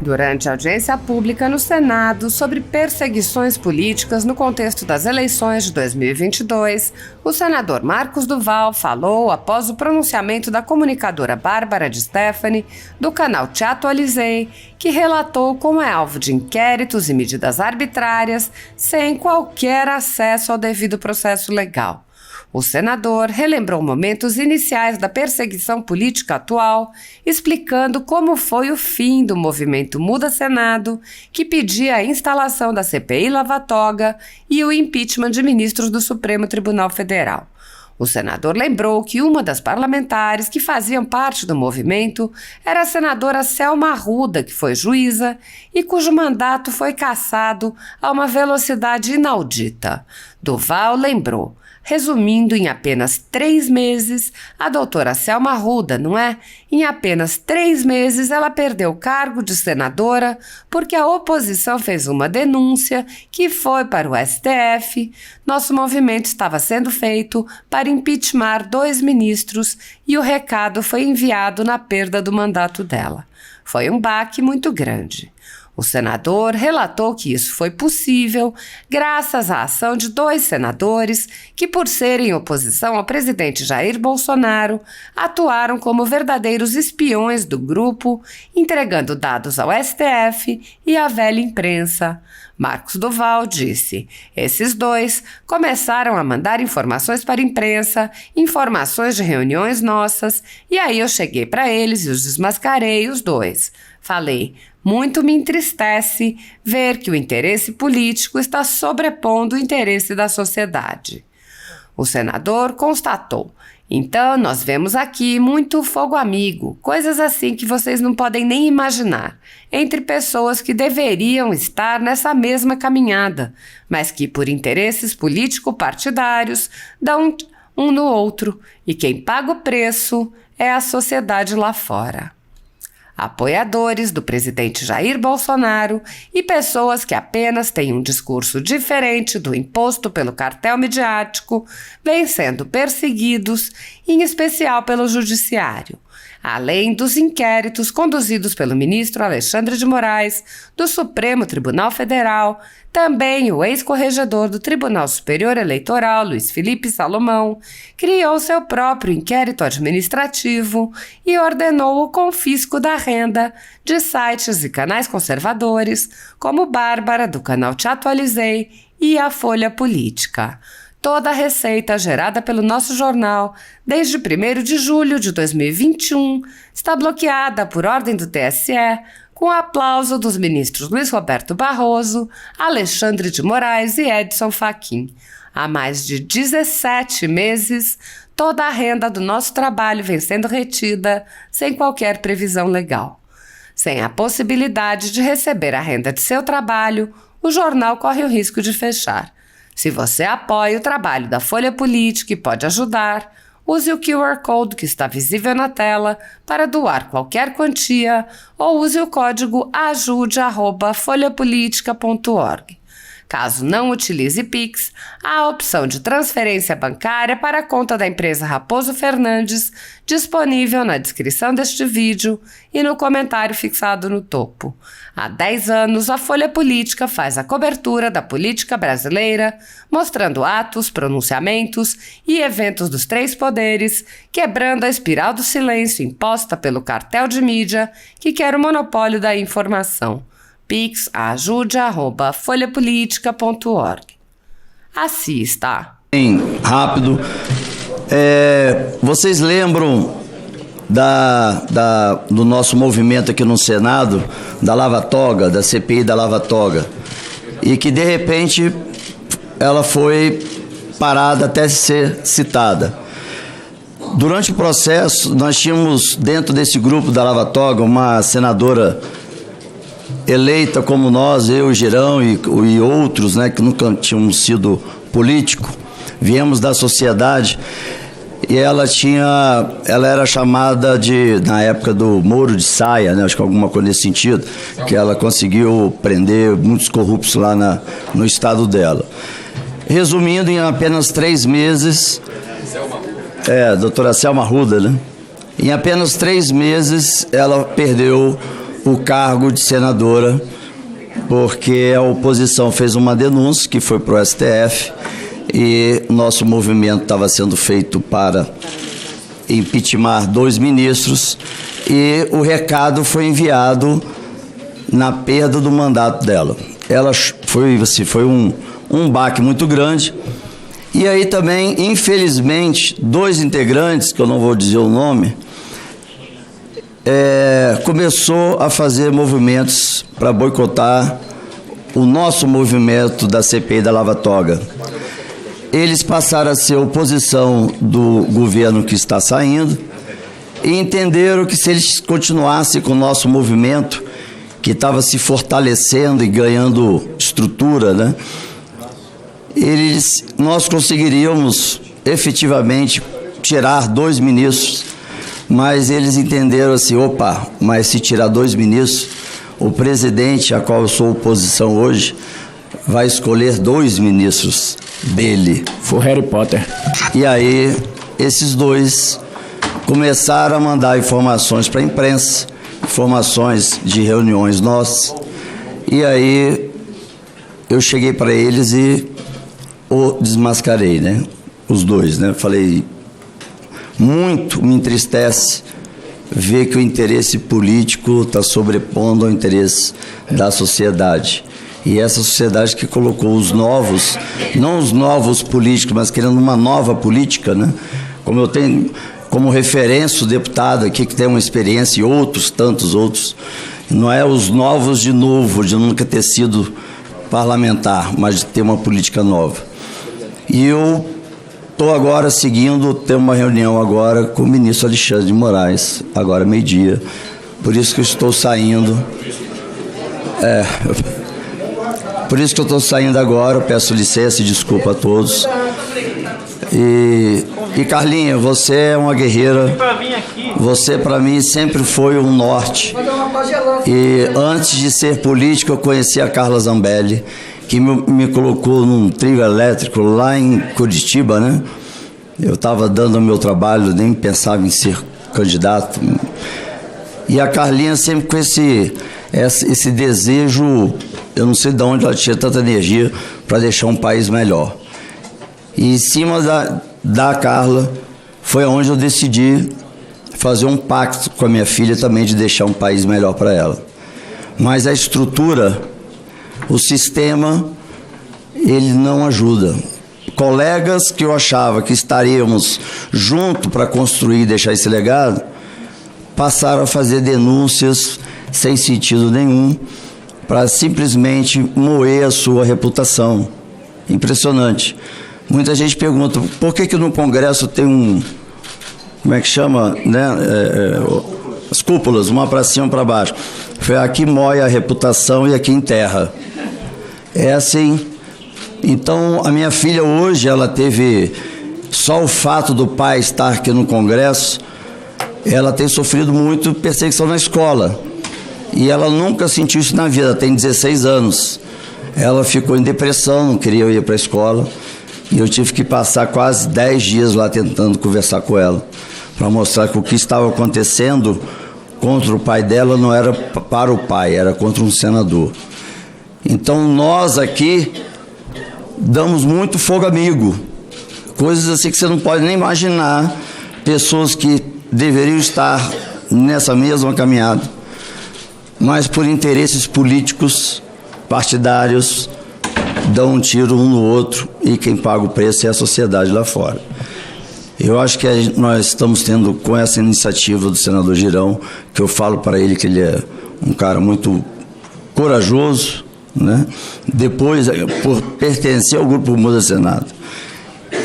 Durante a audiência pública no Senado sobre perseguições políticas no contexto das eleições de 2022, o senador Marcos Duval falou após o pronunciamento da comunicadora Bárbara de Stefani, do canal Te Atualizei, que relatou como é alvo de inquéritos e medidas arbitrárias sem qualquer acesso ao devido processo legal. O senador relembrou momentos iniciais da perseguição política atual, explicando como foi o fim do movimento Muda Senado, que pedia a instalação da CPI Lava Toga e o impeachment de ministros do Supremo Tribunal Federal. O senador lembrou que uma das parlamentares que faziam parte do movimento era a senadora Selma Arruda, que foi juíza e cujo mandato foi cassado a uma velocidade inaudita. Duval lembrou: resumindo em apenas 3 meses, a doutora Selma Arruda, não é? Em apenas 3 meses ela perdeu o cargo de senadora porque a oposição fez uma denúncia que foi para o STF. Nosso movimento estava sendo feito para impeachment 2 ministros e o recado foi enviado na perda do mandato dela. Foi um baque muito grande. O senador relatou que isso foi possível graças à ação de 2 senadores que, por serem oposição ao presidente Jair Bolsonaro, atuaram como verdadeiros espiões do grupo, entregando dados ao STF e à velha imprensa. Marcos Duval disse: esses 2 começaram a mandar informações para a imprensa, informações de reuniões nossas, e aí eu cheguei para eles e os desmascarei os 2. Falei: muito me entristece ver que o interesse político está sobrepondo o interesse da sociedade. O senador constatou: então nós vemos aqui muito fogo amigo, coisas assim que vocês não podem nem imaginar, entre pessoas que deveriam estar nessa mesma caminhada, mas que por interesses político-partidários dão um no outro, e quem paga o preço é a sociedade lá fora. Apoiadores do presidente Jair Bolsonaro e pessoas que apenas têm um discurso diferente do imposto pelo cartel midiático vêm sendo perseguidos, em especial pelo judiciário, além dos inquéritos conduzidos pelo ministro Alexandre de Moraes do Supremo Tribunal Federal. Também o ex-corregedor do Tribunal Superior Eleitoral, Luiz Felipe Salomão, criou seu próprio inquérito administrativo e ordenou o confisco da renda de sites e canais conservadores, como Bárbara, do canal Te Atualizei, e a Folha Política. Toda a receita gerada pelo nosso jornal desde 1º de julho de 2021 está bloqueada por ordem do TSE, com o aplauso dos ministros Luiz Roberto Barroso, Alexandre de Moraes e Edson Fachin. Há mais de 17 meses, toda a renda do nosso trabalho vem sendo retida sem qualquer previsão legal. Sem a possibilidade de receber a renda de seu trabalho, o jornal corre o risco de fechar. Se você apoia o trabalho da Folha Política e pode ajudar, use o QR Code que está visível na tela para doar qualquer quantia ou use o código ajude@folhapolitica.org. Caso não utilize Pix, há a opção de transferência bancária para a conta da empresa Raposo Fernandes, disponível na descrição deste vídeo e no comentário fixado no topo. Há 10 anos, a Folha Política faz a cobertura da política brasileira, mostrando atos, pronunciamentos e eventos dos 3 poderes, quebrando a espiral do silêncio imposta pelo cartel de mídia que quer o monopólio da informação. Pix ajude@folhapolitica.org. Assista. Bem rápido. Vocês lembram do nosso movimento aqui no Senado, da Lava Toga, da CPI da Lava Toga, e que de repente ela foi parada até ser citada. Durante o processo, nós tínhamos dentro desse grupo da Lava Toga uma senadora eleita como nós, eu, Girão e outros, né, que nunca tínhamos sido político, viemos da sociedade, e ela era chamada na época do Moro de Saia, né, acho que alguma coisa nesse sentido, que ela conseguiu prender muitos corruptos lá no estado dela. Resumindo, em apenas 3 meses, doutora Selma Arruda, né? Em apenas 3 meses, ela perdeu o cargo de senadora, porque a oposição fez uma denúncia que foi para o STF e nosso movimento estava sendo feito para impeachment 2 ministros e o recado foi enviado na perda do mandato dela. Ela foi um baque muito grande. E aí também, infelizmente, 2 integrantes, que eu não vou dizer o nome, começou a fazer movimentos para boicotar o nosso movimento da CPI da Lava Toga. Eles passaram a ser oposição do governo que está saindo e entenderam que se eles continuassem com o nosso movimento, que estava se fortalecendo e ganhando estrutura, né, nós conseguiríamos efetivamente tirar 2 ministros, mas eles entenderam assim, mas se tirar 2 ministros, o presidente, a qual eu sou oposição hoje, vai escolher 2 ministros dele. Foi Harry Potter. E aí, esses 2 começaram a mandar informações para a imprensa, informações de reuniões nossas, e aí eu cheguei para eles e o desmascarei, né? Os 2, né? Falei, muito me entristece ver que o interesse político está sobrepondo ao interesse da sociedade. E essa sociedade que colocou os novos, não os novos políticos, mas querendo uma nova política, né? Como eu tenho como referência o deputado aqui que tem uma experiência e outros, tantos outros, não é os novos de novo, de nunca ter sido parlamentar, mas de ter uma política nova. E eu estou agora seguindo, tem uma reunião agora com o ministro Alexandre de Moraes, agora meio-dia, por isso que eu estou saindo. Por isso que eu estou saindo agora, peço licença e desculpa a todos. E Carlinha, você é uma guerreira, você para mim sempre foi um norte. E antes de ser político eu conheci a Carla Zambelli, que me colocou num trio elétrico lá em Curitiba, né? Eu estava dando o meu trabalho, nem pensava em ser candidato. E a Carlinha sempre com esse desejo, eu não sei de onde ela tinha tanta energia para deixar um país melhor. E em cima da Carla foi onde eu decidi fazer um pacto com a minha filha também de deixar um país melhor para ela. Mas a estrutura, o sistema, ele não ajuda. Colegas que eu achava que estaríamos juntos para construir e deixar esse legado, passaram a fazer denúncias sem sentido nenhum, para simplesmente moer a sua reputação. Impressionante. Muita gente pergunta, por que no Congresso tem como é que chama, né? As cúpulas, uma para cima e para baixo. Foi aqui moe a reputação e aqui enterra. É assim. Então, a minha filha hoje, ela teve, só o fato do pai estar aqui no Congresso, ela tem sofrido muito perseguição na escola. E ela nunca sentiu isso na vida, tem 16 anos. Ela ficou em depressão, não queria ir para a escola. E eu tive que passar quase 10 dias lá tentando conversar com ela, para mostrar que o que estava acontecendo contra o pai dela não era para o pai, era contra um senador. Então nós aqui damos muito fogo amigo, coisas assim que você não pode nem imaginar, pessoas que deveriam estar nessa mesma caminhada, mas por interesses políticos, partidários, dão um tiro um no outro e quem paga o preço é a sociedade lá fora. Eu acho que nós estamos tendo, com essa iniciativa do senador Girão, que eu falo para ele que ele é um cara muito corajoso, né? Depois, por pertencer ao Grupo Muda Senado,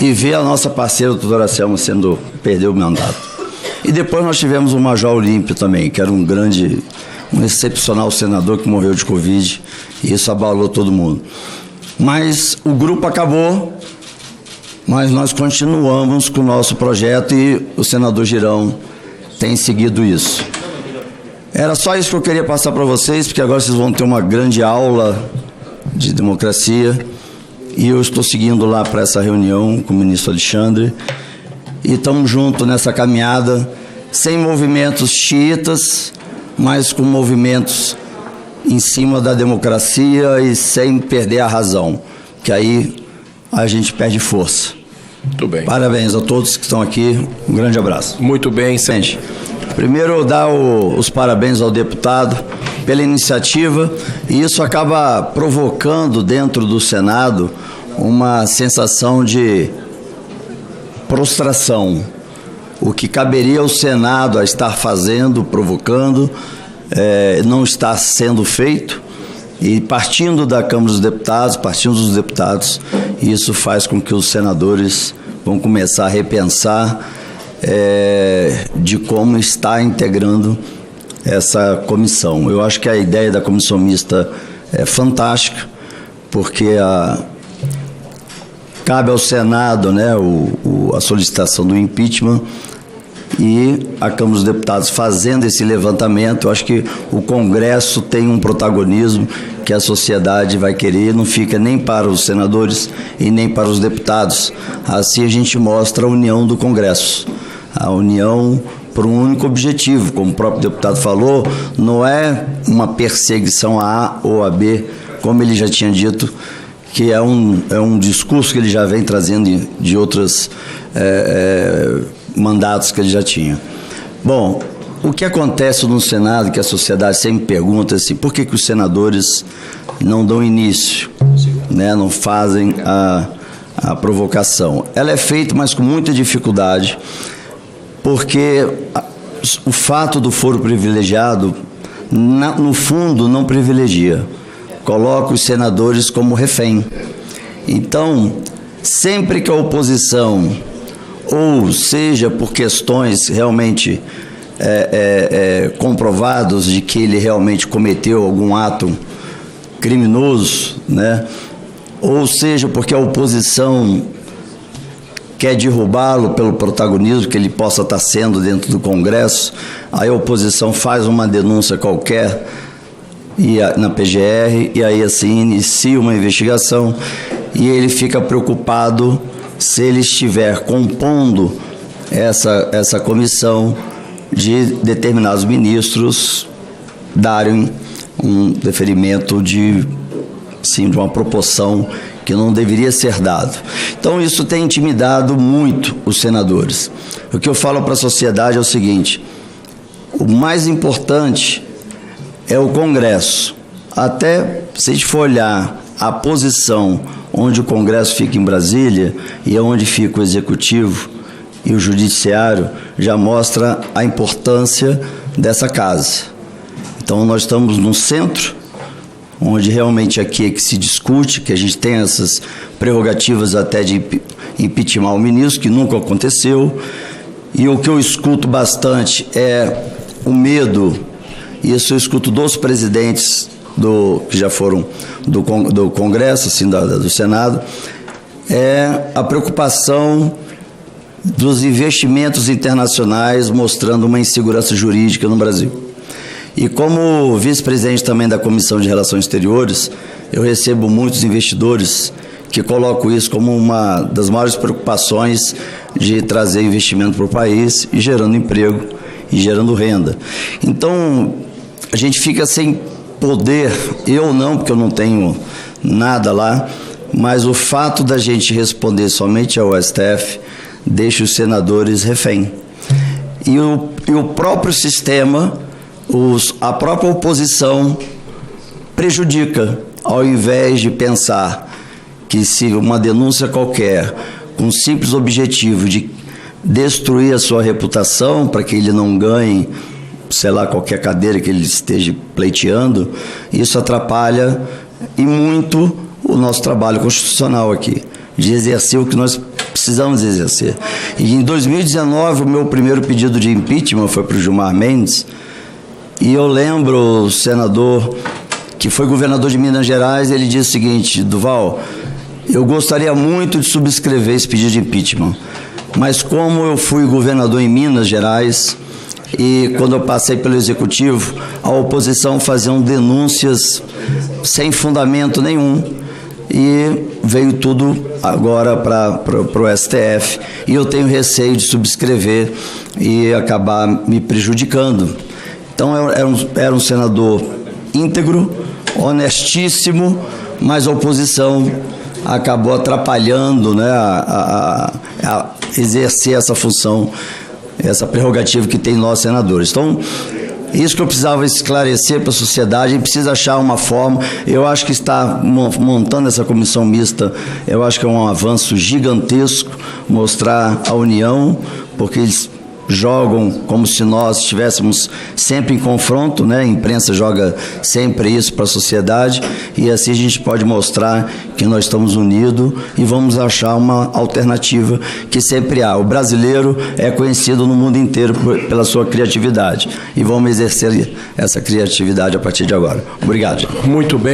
e ver a nossa parceira, a doutora Selma, perdeu o mandato. E depois nós tivemos o Major Olímpio também, que era um excepcional senador que morreu de Covid, e isso abalou todo mundo. Mas o grupo acabou, mas nós continuamos com o nosso projeto e o senador Girão tem seguido isso. Era só isso que eu queria passar para vocês, porque agora vocês vão ter uma grande aula de democracia e eu estou seguindo lá para essa reunião com o ministro Alexandre e estamos juntos nessa caminhada, sem movimentos xiitas, mas com movimentos em cima da democracia e sem perder a razão, que aí a gente perde força. Muito bem. Parabéns a todos que estão aqui. Um grande abraço. Muito bem. Gente, primeiro dar os parabéns ao deputado pela iniciativa, e isso acaba provocando dentro do Senado uma sensação de prostração. O que caberia ao Senado a estar fazendo, provocando, não está sendo feito, e partindo da Câmara dos Deputados, isso faz com que os senadores vão começar a repensar de como está integrando essa comissão. Eu acho que a ideia da comissão mista é fantástica, porque cabe ao Senado, né, a solicitação do impeachment, e a Câmara dos Deputados fazendo esse levantamento. Eu acho que o Congresso tem um protagonismo que a sociedade vai querer, não fica nem para os senadores e nem para os deputados. Assim a gente mostra a união do Congresso, a união por um único objetivo. Como o próprio deputado falou, não é uma perseguição a A ou a B, como ele já tinha dito, que é um discurso que ele já vem trazendo de outros mandatos que ele já tinha. Bom, o que acontece no Senado, que a sociedade sempre pergunta assim, por que os senadores não dão início, né, não fazem a provocação? Ela é feita, mas com muita dificuldade, porque o fato do foro privilegiado, no fundo, não privilegia, coloca os senadores como refém. Então, sempre que a oposição, ou seja por questões realmente comprovados de que ele realmente cometeu algum ato criminoso, né, ou seja porque a oposição quer derrubá-lo pelo protagonismo que ele possa estar sendo dentro do Congresso, aí a oposição faz uma denúncia qualquer na PGR, e aí assim inicia uma investigação, e ele fica preocupado se ele estiver compondo essa comissão de determinados ministros darem um deferimento de uma proporção que não deveria ser dado. Então isso tem intimidado muito os senadores. O que eu falo para a sociedade é o seguinte: o mais importante é o Congresso. Até se a gente for olhar a posição onde o Congresso fica em Brasília e onde fica o Executivo e o Judiciário, já mostra a importância dessa casa. Então nós estamos no centro, onde realmente aqui é que se discute, que a gente tem essas prerrogativas até de impeachment o ministro, que nunca aconteceu, e o que eu escuto bastante é o medo, isso eu escuto dos presidentes que já foram do Congresso, assim, do Senado, é a preocupação dos investimentos internacionais mostrando uma insegurança jurídica no Brasil. E como vice-presidente também da Comissão de Relações Exteriores, eu recebo muitos investidores que colocam isso como uma das maiores preocupações de trazer investimento para o país e gerando emprego e gerando renda. Então, a gente fica sem poder, eu não, porque eu não tenho nada lá, mas o fato da gente responder somente ao STF deixa os senadores refém. E o próprio sistema, a própria oposição prejudica, ao invés de pensar que se uma denúncia qualquer, com o simples objetivo de destruir a sua reputação para que ele não ganhe, sei lá, qualquer cadeira que ele esteja pleiteando, isso atrapalha e muito o nosso trabalho constitucional aqui, de exercer o que nós precisamos exercer. E em 2019, o meu primeiro pedido de impeachment foi para o Gilmar Mendes, e eu lembro o senador que foi governador de Minas Gerais, ele disse o seguinte: Duval, eu gostaria muito de subscrever esse pedido de impeachment, mas como eu fui governador em Minas Gerais, e quando eu passei pelo Executivo, a oposição fazia denúncias sem fundamento nenhum, e veio tudo agora para o STF, e eu tenho receio de subscrever e acabar me prejudicando. Então, Então era um senador íntegro, honestíssimo, mas a oposição acabou atrapalhando, né, a exercer essa função, essa prerrogativa que tem nós senadores. Então, isso que eu precisava esclarecer para a sociedade, a gente precisa achar uma forma. Eu acho que está montando essa comissão mista, eu acho que é um avanço gigantesco, mostrar a união, porque eles jogam como se nós estivéssemos sempre em confronto, né? A imprensa joga sempre isso para a sociedade, e assim a gente pode mostrar que nós estamos unidos e vamos achar uma alternativa que sempre há. O brasileiro é conhecido no mundo inteiro pela sua criatividade, e vamos exercer essa criatividade a partir de agora. Obrigado. Muito bem.